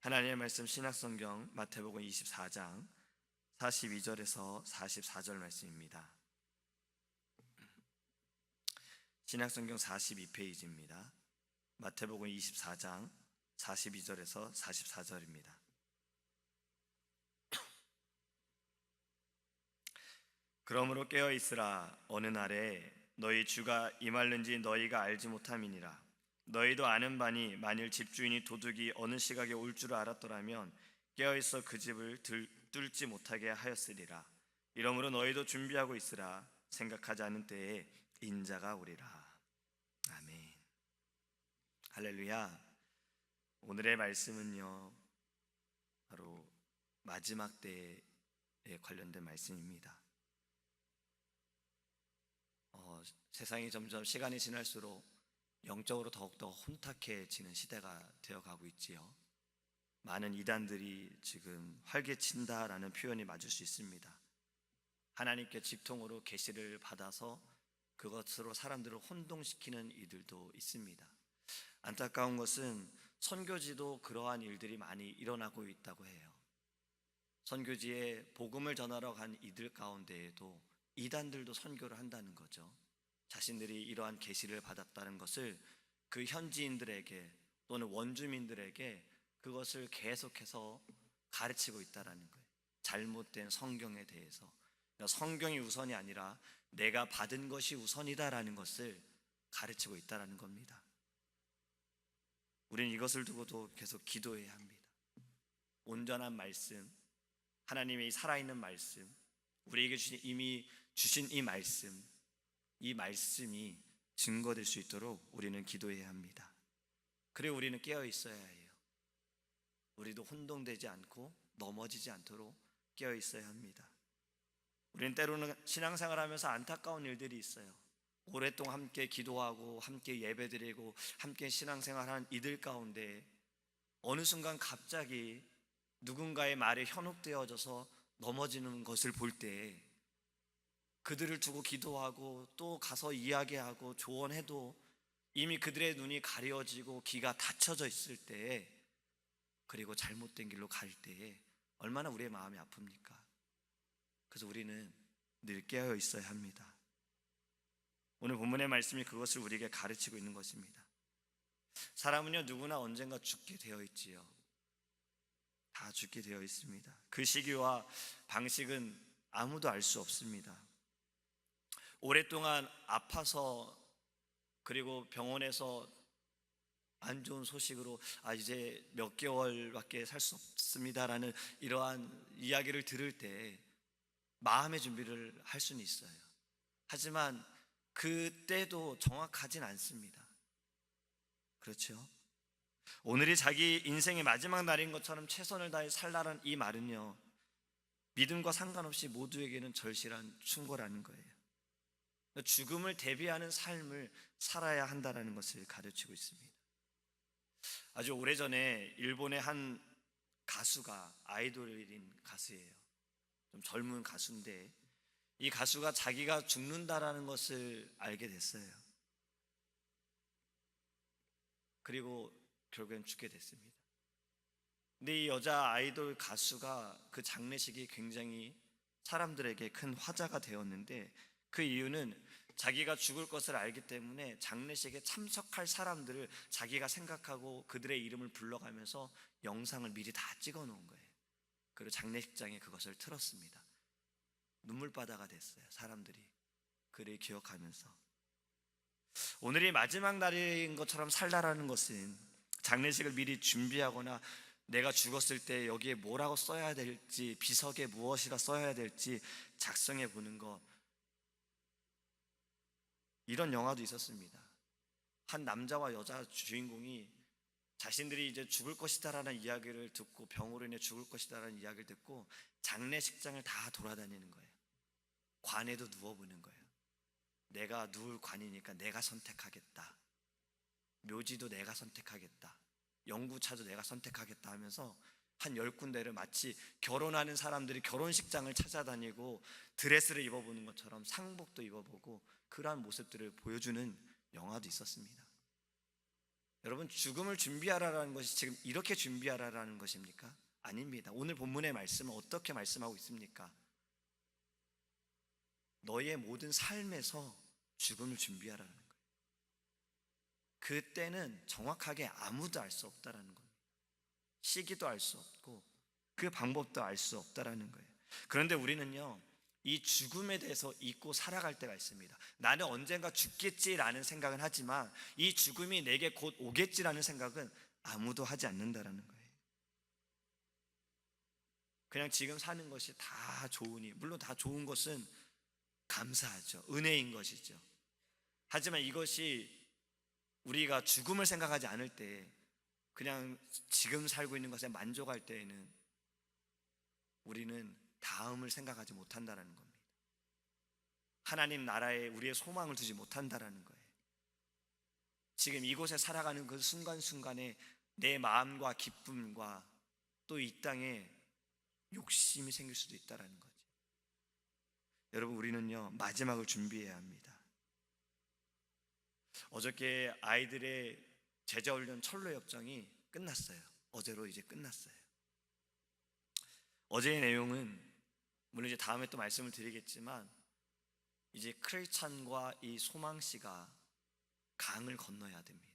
하나님의 말씀 신약성경 마태복음 24장 42절에서 44절 말씀입니다. 신약성경 42페이지입니다. 마태복음 24장 42절에서 44절입니다. 그러므로 깨어 있으라. 어느 날에 너희 주가 임할는지 너희가 알지 못함이니라. 너희도 아는 바니 만일 집주인이 도둑이 어느 시각에 올 줄 알았더라면 깨어있어 그 집을 뚫지 못하게 하였으리라. 이러므로 너희도 준비하고 있으라. 생각하지 않은 때에 인자가 오리라. 아멘. 할렐루야. 오늘의 말씀은요, 바로 마지막 때에 관련된 말씀입니다. 세상이 점점 시간이 지날수록 영적으로 더욱더 혼탁해지는 시대가 되어가고 있지요. 많은 이단들이 지금 활개친다라는 표현이 맞을 수 있습니다. 하나님께 직통으로 계시를 받아서 그것으로 사람들을 혼동시키는 이들도 있습니다. 안타까운 것은 선교지도 그러한 일들이 많이 일어나고 있다고 해요. 선교지에 복음을 전하러 간 이들 가운데에도 이단들도 선교를 한다는 거죠. 자신들이 이러한 계시를 받았다는 것을 그 현지인들에게 또는 원주민들에게 그것을 계속해서 가르치고 있다는 거예요. 잘못된 성경에 대해서, 성경이 우선이 아니라 내가 받은 것이 우선이다라는 것을 가르치고 있다는 겁니다. 우리는 이것을 두고도 계속 기도해야 합니다. 온전한 말씀, 하나님의 살아있는 말씀, 우리에게 이미 주신 이 말씀이 증거될 수 있도록 우리는 기도해야 합니다. 그리고 우리는 깨어 있어야 해요. 우리도 혼동되지 않고 넘어지지 않도록 깨어 있어야 합니다. 우리는 때로는 신앙생활 하면서 안타까운 일들이 있어요. 오랫동안 함께 기도하고 함께 예배드리고 함께 신앙생활한 이들 가운데 어느 순간 갑자기 누군가의 말에 현혹되어져서 넘어지는 것을 볼 때 그들을 두고 기도하고 또 가서 이야기하고 조언해도 이미 그들의 눈이 가려지고 귀가 닫혀져 있을 때에, 그리고 잘못된 길로 갈 때에 얼마나 우리의 마음이 아픕니까? 그래서 우리는 늘 깨어 있어야 합니다. 오늘 본문의 말씀이 그것을 우리에게 가르치고 있는 것입니다. 사람은요, 누구나 언젠가 죽게 되어 있지요. 다 죽게 되어 있습니다. 그 시기와 방식은 아무도 알 수 없습니다. 오랫동안 아파서 그리고 병원에서 안 좋은 소식으로 이제 몇 개월밖에 살 수 없습니다라는 이러한 이야기를 들을 때 마음의 준비를 할 수는 있어요. 하지만 그때도 정확하진 않습니다. 그렇죠? 오늘이 자기 인생의 마지막 날인 것처럼 최선을 다해 살라는 이 말은요, 믿음과 상관없이 모두에게는 절실한 충고라는 거예요. 죽음을 대비하는 삶을 살아야 한다는 것을 가르치고 있습니다. 아주 오래전에 일본의 한 가수가, 아이돌인 가수예요. 좀 젊은 가수인데 이 가수가 자기가 죽는다라는 것을 알게 됐어요. 그리고 결국엔 죽게 됐습니다. 근데 이 여자 아이돌 가수가 그 장례식이 굉장히 사람들에게 큰 화제가 되었는데, 그 이유는 자기가 죽을 것을 알기 때문에 장례식에 참석할 사람들을 자기가 생각하고 그들의 이름을 불러가면서 영상을 미리 다 찍어 놓은 거예요. 그리고 장례식장에 그것을 틀었습니다. 눈물바다가 됐어요. 사람들이 그를 기억하면서. 오늘이 마지막 날인 것처럼 살라라는 것은 장례식을 미리 준비하거나 내가 죽었을 때 여기에 뭐라고 써야 될지, 비석에 무엇이라 써야 될지 작성해 보는 것, 이런 영화도 있었습니다. 한 남자와 여자 주인공이 자신들이 이제 죽을 것이다라는 이야기를 듣고, 병으로 인해 죽을 것이다라는 이야기를 듣고 장례식장을 다 돌아다니는 거예요. 관에도 누워보는 거예요. 내가 누울 관이니까 내가 선택하겠다. 묘지도 내가 선택하겠다. 영구차도 내가 선택하겠다 하면서 한 10군데를 마치 결혼하는 사람들이 결혼식장을 찾아다니고 드레스를 입어보는 것처럼 상복도 입어보고 그러한 모습들을 보여주는 영화도 있었습니다. 여러분, 죽음을 준비하라라는 것이 지금 이렇게 준비하라라는 것입니까? 아닙니다. 오늘 본문의 말씀은 어떻게 말씀하고 있습니까? 너의 모든 삶에서 죽음을 준비하라는 거예요. 그때는 정확하게 아무도 알 수 없다라는 겁니다. 시기도 알 수 없고 그 방법도 알 수 없다라는 거예요. 그런데 우리는요, 이 죽음에 대해서 잊고 살아갈 때가 있습니다. 나는 언젠가 죽겠지라는 생각은 하지만 이 죽음이 내게 곧 오겠지라는 생각은 아무도 하지 않는다라는 거예요. 그냥 지금 사는 것이 다 좋으니, 물론 다 좋은 것은 감사하죠. 은혜인 것이죠. 하지만 이것이 우리가 죽음을 생각하지 않을 때, 그냥 지금 살고 있는 것에 만족할 때에는 우리는 다음을 생각하지 못한다는 겁니다. 하나님 나라에 우리의 소망을 두지 못한다는 거예요. 지금 이곳에 살아가는 그 순간순간에 내 마음과 기쁨과 또 이 땅에 욕심이 생길 수도 있다는 거죠. 여러분, 우리는요, 마지막을 준비해야 합니다. 어저께 아이들의 제자훈련 철로 협정이 끝났어요. 어제로 이제 끝났어요. 어제의 내용은 물론 이제 다음에 또 말씀을 드리겠지만, 이제 크레이찬과 이 소망 씨가 강을 건너야 됩니다.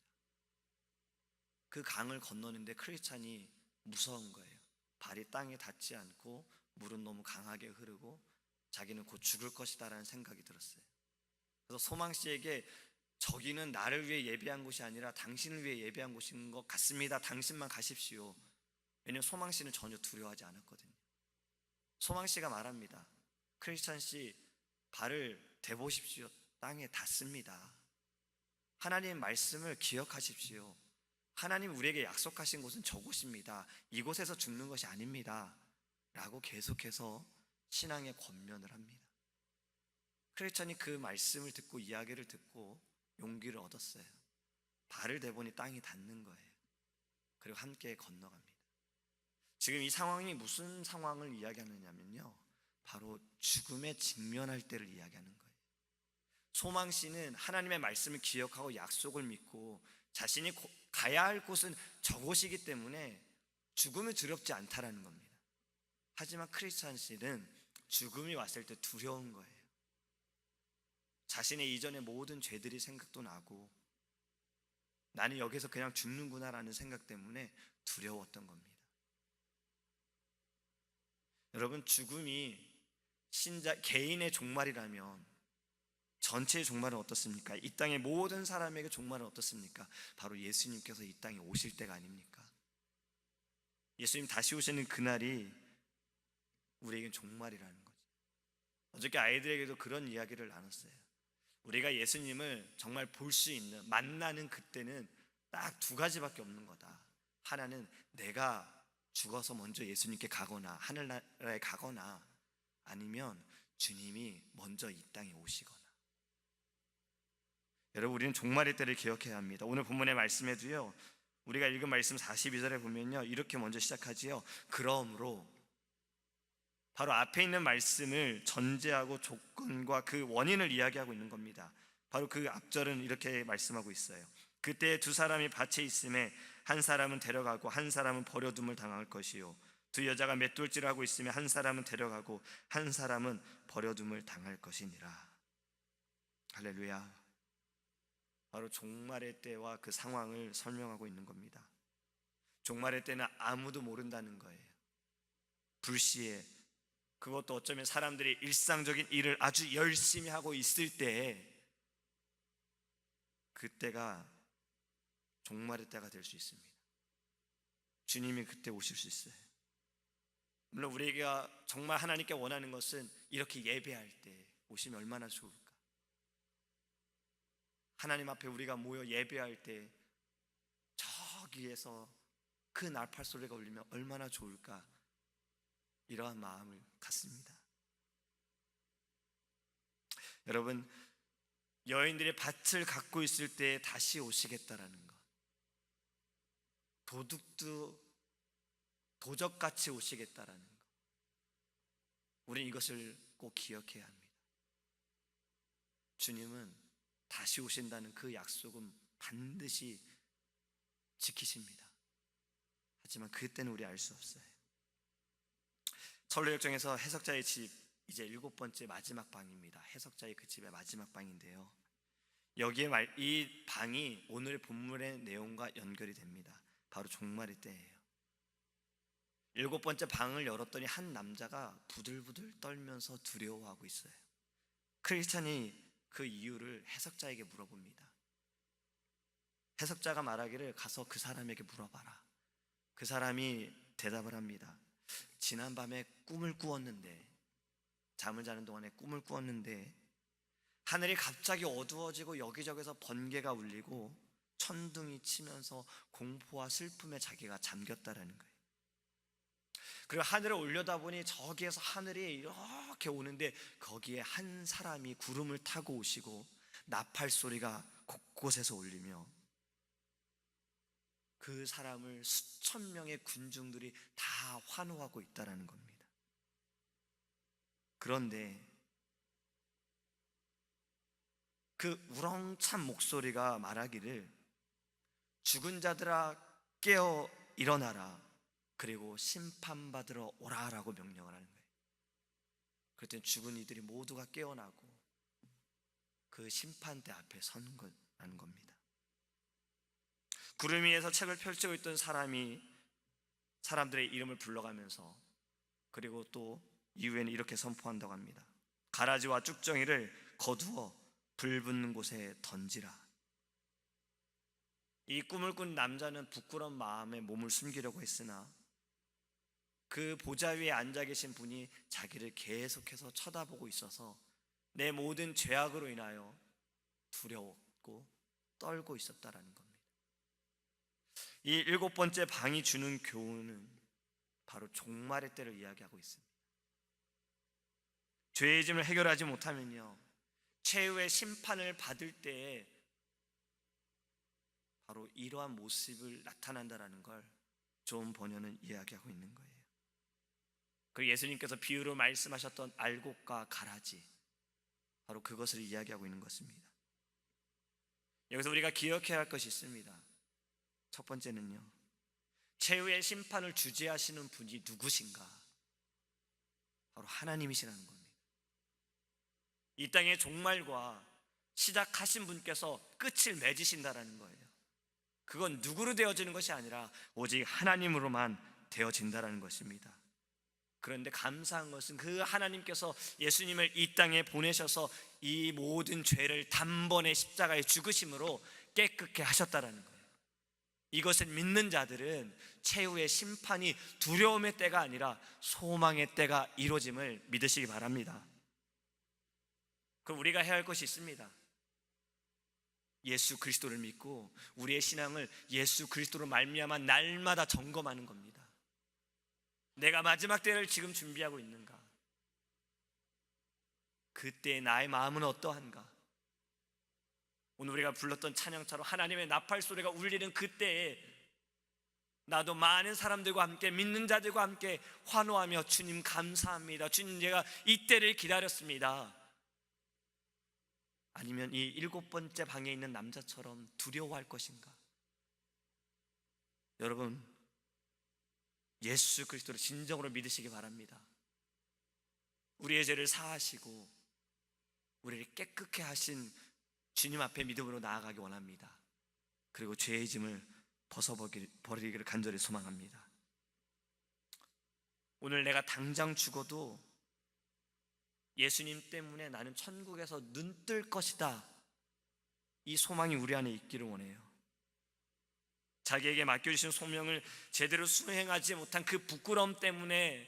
그 강을 건너는데 크레이찬이 무서운 거예요. 발이 땅에 닿지 않고 물은 너무 강하게 흐르고 자기는 곧 죽을 것이다라는 생각이 들었어요. 그래서 소망 씨에게 저기는 나를 위해 예비한 곳이 아니라 당신을 위해 예비한 곳인 것 같습니다. 당신만 가십시오. 왜냐하면 소망 씨는 전혀 두려워하지 않았거든요. 소망 씨가 말합니다. 크리스찬 씨, 발을 대보십시오. 땅에 닿습니다. 하나님 말씀을 기억하십시오. 하나님 우리에게 약속하신 곳은 저곳입니다. 이곳에서 죽는 것이 아닙니다. 라고 계속해서 신앙의 권면을 합니다. 크리스찬이 그 말씀을 듣고 이야기를 듣고 용기를 얻었어요. 발을 대보니 땅이 닿는 거예요. 그리고 함께 건너갑니다. 지금 이 상황이 무슨 상황을 이야기하느냐면요, 바로 죽음에 직면할 때를 이야기하는 거예요. 소망 씨는 하나님의 말씀을 기억하고 약속을 믿고 자신이 가야 할 곳은 저곳이기 때문에 죽음이 두렵지 않다라는 겁니다. 하지만 크리스찬 씨는 죽음이 왔을 때 두려운 거예요. 자신의 이전의 모든 죄들이 생각도 나고 나는 여기서 그냥 죽는구나라는 생각 때문에 두려웠던 겁니다. 여러분, 죽음이 개인의 종말이라면 전체의 종말은 어떻습니까? 이 땅의 모든 사람에게 종말은 어떻습니까? 바로 예수님께서 이 땅에 오실 때가 아닙니까? 예수님 다시 오시는 그날이 우리에겐 종말이라는 거죠. 어저께 아이들에게도 그런 이야기를 나눴어요. 우리가 예수님을 정말 볼 수 있는, 만나는 그때는 딱 두 가지밖에 없는 거다. 하나는 내가 죽어서 먼저 예수님께 가거나 하늘나라에 가거나, 아니면 주님이 먼저 이 땅에 오시거나. 여러분, 우리는 종말의 때를 기억해야 합니다. 오늘 본문의 말씀에도요, 우리가 읽은 말씀 42절에 보면요, 이렇게 먼저 시작하지요. 그러므로, 바로 앞에 있는 말씀을 전제하고 조건과 그 원인을 이야기하고 있는 겁니다. 바로 그 앞절은 이렇게 말씀하고 있어요. 그때 두 사람이 밭에 있음에 한 사람은 데려가고 한 사람은 버려둠을 당할 것이요, 두 여자가 맷돌질을 하고 있으며 한 사람은 데려가고 한 사람은 버려둠을 당할 것이니라. 할렐루야. 바로 종말의 때와 그 상황을 설명하고 있는 겁니다. 종말의 때는 아무도 모른다는 거예요. 불시에, 그것도 어쩌면 사람들이 일상적인 일을 아주 열심히 하고 있을 때에, 그때가 종말의 때가 될 수 있습니다. 주님이 그때 오실 수 있어요. 물론 우리가 정말 하나님께 원하는 것은 이렇게 예배할 때 오시면 얼마나 좋을까. 하나님 앞에 우리가 모여 예배할 때 저기에서 그 나팔 소리가 울리면 얼마나 좋을까, 이러한 마음을 갖습니다. 여러분, 여인들이 밭을 갖고 있을 때 다시 오시겠다라는 것, 도적같이 오시겠다라는 것, 우리는 이것을 꼭 기억해야 합니다. 주님은 다시 오신다는 그 약속은 반드시 지키십니다. 하지만 그때는 우리 알 수 없어요. 설로역정에서 해석자의 집, 이제 7번째 마지막 방입니다. 해석자의 그 집의 마지막 방인데요, 여기에 이 방이 오늘 본문의 내용과 연결이 됩니다. 바로 종말의 때예요. 7번째 방을 열었더니 한 남자가 부들부들 떨면서 두려워하고 있어요. 크리스찬이 그 이유를 해석자에게 물어봅니다. 해석자가 말하기를 가서 그 사람에게 물어봐라. 그 사람이 대답을 합니다. 지난밤에 꿈을 꾸었는데, 잠을 자는 동안에 꿈을 꾸었는데 하늘이 갑자기 어두워지고 여기저기서 번개가 울리고 천둥이 치면서 공포와 슬픔에 자기가 잠겼다라는 거예요. 그리고 하늘을 올려다보니 저기에서 하늘이 이렇게 오는데 거기에 한 사람이 구름을 타고 오시고 나팔 소리가 곳곳에서 울리며 그 사람을 수천 명의 군중들이 다 환호하고 있다라는 겁니다. 그런데 그 우렁찬 목소리가 말하기를 죽은 자들아 깨어 일어나라, 그리고 심판받으러 오라라고 명령을 하는 거예요. 그랬더니 죽은 이들이 모두가 깨어나고 그 심판대 앞에 서는 거라는 겁니다. 구름 위에서 책을 펼치고 있던 사람이 사람들의 이름을 불러가면서, 그리고 또 이후에는 이렇게 선포한다고 합니다. 가라지와 쭉정이를 거두어 불 붙는 곳에 던지라. 이 꿈을 꾼 남자는 부끄러운 마음에 몸을 숨기려고 했으나 그 보좌 위에 앉아 계신 분이 자기를 계속해서 쳐다보고 있어서 내 모든 죄악으로 인하여 두려웠고 떨고 있었다라는 겁니다. 이 7번째 방이 주는 교훈은 바로 종말의 때를 이야기하고 있습니다. 죄의 짐을 해결하지 못하면요, 최후의 심판을 받을 때에 바로 이러한 모습을 나타난다라는 걸 존 번연은 이야기하고 있는 거예요. 그리고 예수님께서 비유로 말씀하셨던 알곡과 가라지, 바로 그것을 이야기하고 있는 것입니다. 여기서 우리가 기억해야 할 것이 있습니다. 첫 번째는요, 최후의 심판을 주재하시는 분이 누구신가? 바로 하나님이시라는 겁니다. 이 땅의 종말과 시작하신 분께서 끝을 맺으신다라는 거예요. 그건 누구로 되어지는 것이 아니라 오직 하나님으로만 되어진다라는 것입니다. 그런데 감사한 것은 그 하나님께서 예수님을 이 땅에 보내셔서 이 모든 죄를 단번에 십자가에 죽으심으로 깨끗게 하셨다라는 거예요. 이것을 믿는 자들은 최후의 심판이 두려움의 때가 아니라 소망의 때가 이루어짐을 믿으시기 바랍니다. 그럼 우리가 해야 할 것이 있습니다. 예수 그리스도를 믿고 우리의 신앙을 예수 그리스도로 말미암아 날마다 점검하는 겁니다. 내가 마지막 때를 지금 준비하고 있는가? 그때 나의 마음은 어떠한가? 오늘 우리가 불렀던 찬양처럼 하나님의 나팔 소리가 울리는 그때에 나도 많은 사람들과 함께, 믿는 자들과 함께 환호하며 주님 감사합니다, 주님 제가 이때를 기다렸습니다. 아니면 이 7번째 방에 있는 남자처럼 두려워할 것인가? 여러분, 예수 그리스도를 진정으로 믿으시기 바랍니다. 우리의 죄를 사하시고 우리를 깨끗게 하신 주님 앞에 믿음으로 나아가기 원합니다. 그리고 죄의 짐을 벗어버리기를 간절히 소망합니다. 오늘 내가 당장 죽어도 예수님 때문에 나는 천국에서 눈뜰 것이다, 이 소망이 우리 안에 있기를 원해요. 자기에게 맡겨주신 소명을 제대로 수행하지 못한 그 부끄러움 때문에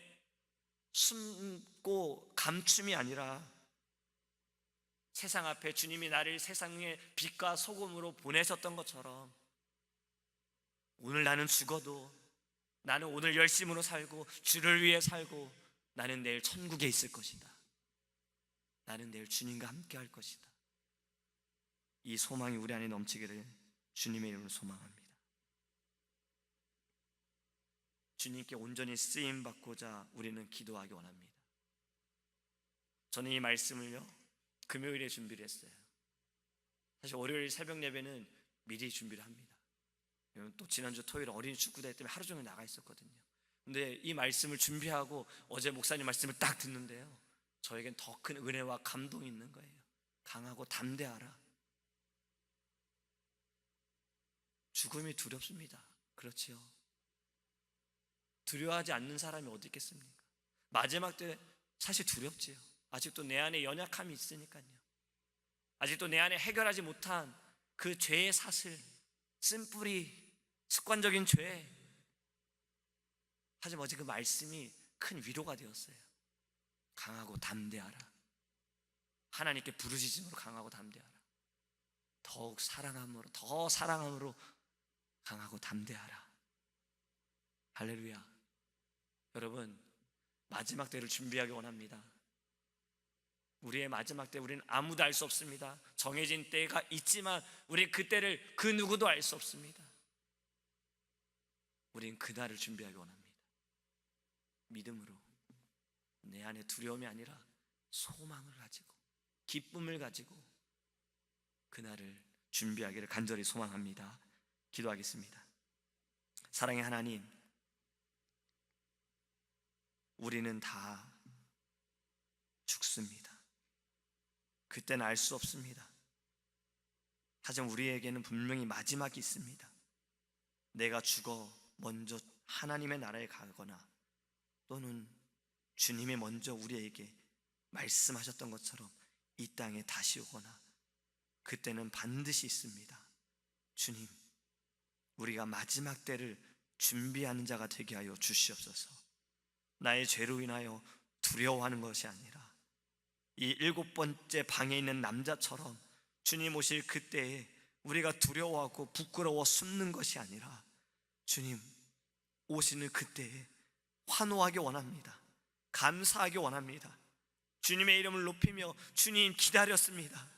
숨고 감춤이 아니라 세상 앞에 주님이 나를 세상의 빛과 소금으로 보내셨던 것처럼 오늘 나는 죽어도 나는 오늘 열심으로 살고 주를 위해 살고 나는 내일 천국에 있을 것이다, 나는 내일 주님과 함께 할 것이다, 이 소망이 우리 안에 넘치기를 주님의 이름으로 소망합니다. 주님께 온전히 쓰임받고자 우리는 기도하기 원합니다. 저는 이 말씀을요, 금요일에 준비를 했어요. 사실 월요일 새벽 예배는 미리 준비를 합니다. 또 지난주 토요일 어린이 축구대회 때문에 하루 종일 나가 있었거든요. 근데 이 말씀을 준비하고 어제 목사님 말씀을 딱 듣는데요, 저에겐 더 큰 은혜와 감동이 있는 거예요. 강하고 담대하라. 죽음이 두렵습니다. 그렇지요. 두려워하지 않는 사람이 어디 있겠습니까? 마지막 때 사실 두렵지요. 아직도 내 안에 연약함이 있으니까요. 아직도 내 안에 해결하지 못한 그 죄의 사슬, 쓴뿌리, 습관적인 죄. 하지만 어제 그 말씀이 큰 위로가 되었어요. 강하고 담대하라. 하나님께 부르짖음으로 강하고 담대하라. 더욱 사랑함으로, 더 사랑함으로 강하고 담대하라. 할렐루야. 여러분, 마지막 때를 준비하기 원합니다. 우리의 마지막 때 우리는 아무도 알 수 없습니다. 정해진 때가 있지만 우리 그 때를 그 누구도 알 수 없습니다. 우린 그날을 준비하기 원합니다. 믿음으로, 내 안에 두려움이 아니라 소망을 가지고, 기쁨을 가지고 그날을 준비하기를 간절히 소망합니다. 기도하겠습니다. 사랑의 하나님, 우리는 다 죽습니다. 그때는 알 수 없습니다. 하지만 우리에게는 분명히 마지막이 있습니다. 내가 죽어 먼저 하나님의 나라에 가거나 또는 주님이 먼저 우리에게 말씀하셨던 것처럼 이 땅에 다시 오거나, 그때는 반드시 있습니다. 주님, 우리가 마지막 때를 준비하는 자가 되게 하여 주시옵소서. 나의 죄로 인하여 두려워하는 것이 아니라 이 7번째 방에 있는 남자처럼 주님 오실 그때에 우리가 두려워하고 부끄러워 숨는 것이 아니라 주님 오시는 그때에 환호하기 원합니다. 감사하기 원합니다. 주님의 이름을 높이며 주님 기다렸습니다.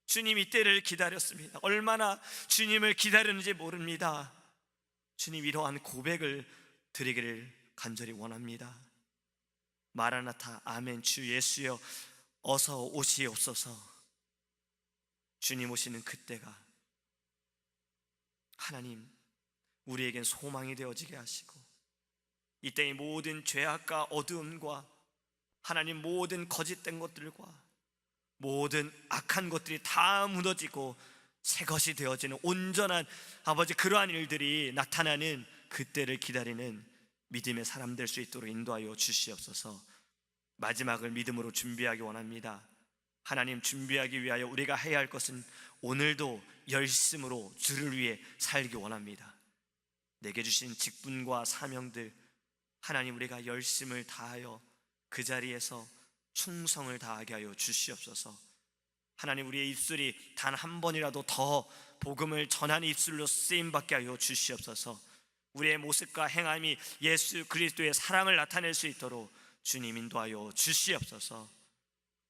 주님 이때를 기다렸습니다. 얼마나 주님을 기다렸는지 모릅니다. 주님, 이러한 고백을 드리기를 간절히 원합니다. 마라나타, 아멘, 주 예수여 어서 오시옵소서. 주님 오시는 그때가 하나님 우리에겐 소망이 되어지게 하시고, 이때의 모든 죄악과 어두움과 하나님 모든 거짓된 것들과 모든 악한 것들이 다 무너지고 새 것이 되어지는 온전한 아버지, 그러한 일들이 나타나는 그때를 기다리는 믿음의 사람 될 수 있도록 인도하여 주시옵소서. 마지막을 믿음으로 준비하기 원합니다. 하나님, 준비하기 위하여 우리가 해야 할 것은 오늘도 열심으로 주를 위해 살기 원합니다. 내게 주신 직분과 사명들, 하나님 우리가 열심을 다하여 그 자리에서 충성을 다하게 하여 주시옵소서. 하나님, 우리의 입술이 단 한 번이라도 더 복음을 전하는 입술로 쓰임받게 하여 주시옵소서. 우리의 모습과 행함이 예수 그리스도의 사랑을 나타낼 수 있도록 주님 인도하여 주시옵소서.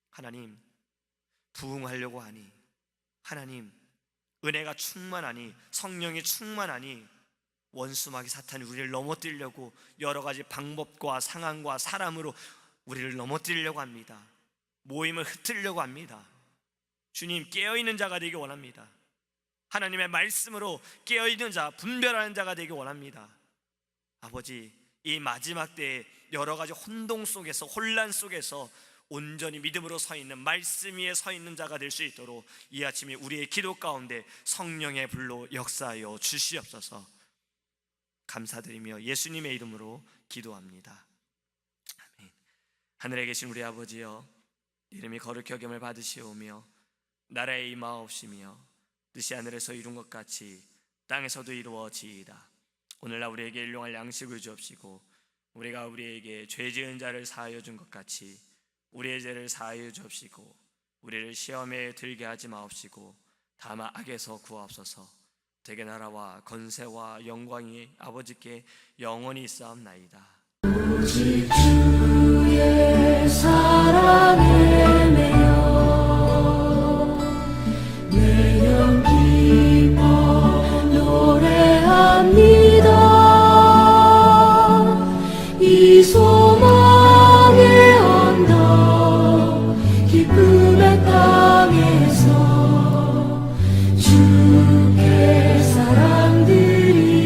하나님, 부흥하려고 하니, 하나님 은혜가 충만하니, 성령이 충만하니 원수마귀 사탄이 우리를 넘어뜨리려고 여러 가지 방법과 상황과 사람으로 우리를 넘어뜨리려고 합니다. 모임을 흩으려고 합니다. 주님, 깨어있는 자가 되기 원합니다. 하나님의 말씀으로 깨어있는 자, 분별하는 자가 되기 원합니다. 아버지, 이 마지막 때에 여러 가지 혼동 속에서, 혼란 속에서 온전히 믿음으로 서 있는, 말씀 위에 서 있는 자가 될 수 있도록 이 아침에 우리의 기도 가운데 성령의 불로 역사하여 주시옵소서. 감사드리며 예수님의 이름으로 기도합니다. 아멘. 하늘에 계신 우리 아버지여, 이름이 거룩히 여김을 받으시오며 나라에 임하옵시며 뜻이 하늘에서 이룬 것 같이 땅에서도 이루어지이다. 오늘날 우리에게 일용할 양식을 주옵시고, 우리가 우리에게 죄 지은 자를 사하여 준 것 같이 우리의 죄를 사하여 주옵시고, 우리를 시험에 들게 하지 마옵시고 다만 악에서 구하옵소서. 대개 나라와 건세와 영광이 아버지께 영원히 있사옵나이다. 오직 주의 사랑에 매여 내 영 기뻐 노래합니다. 이 소망의 언덕 기쁨의 땅에서 주께 사랑드리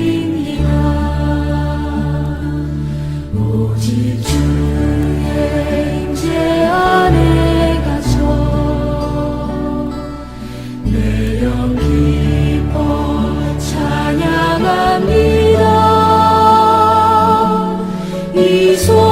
이 소망을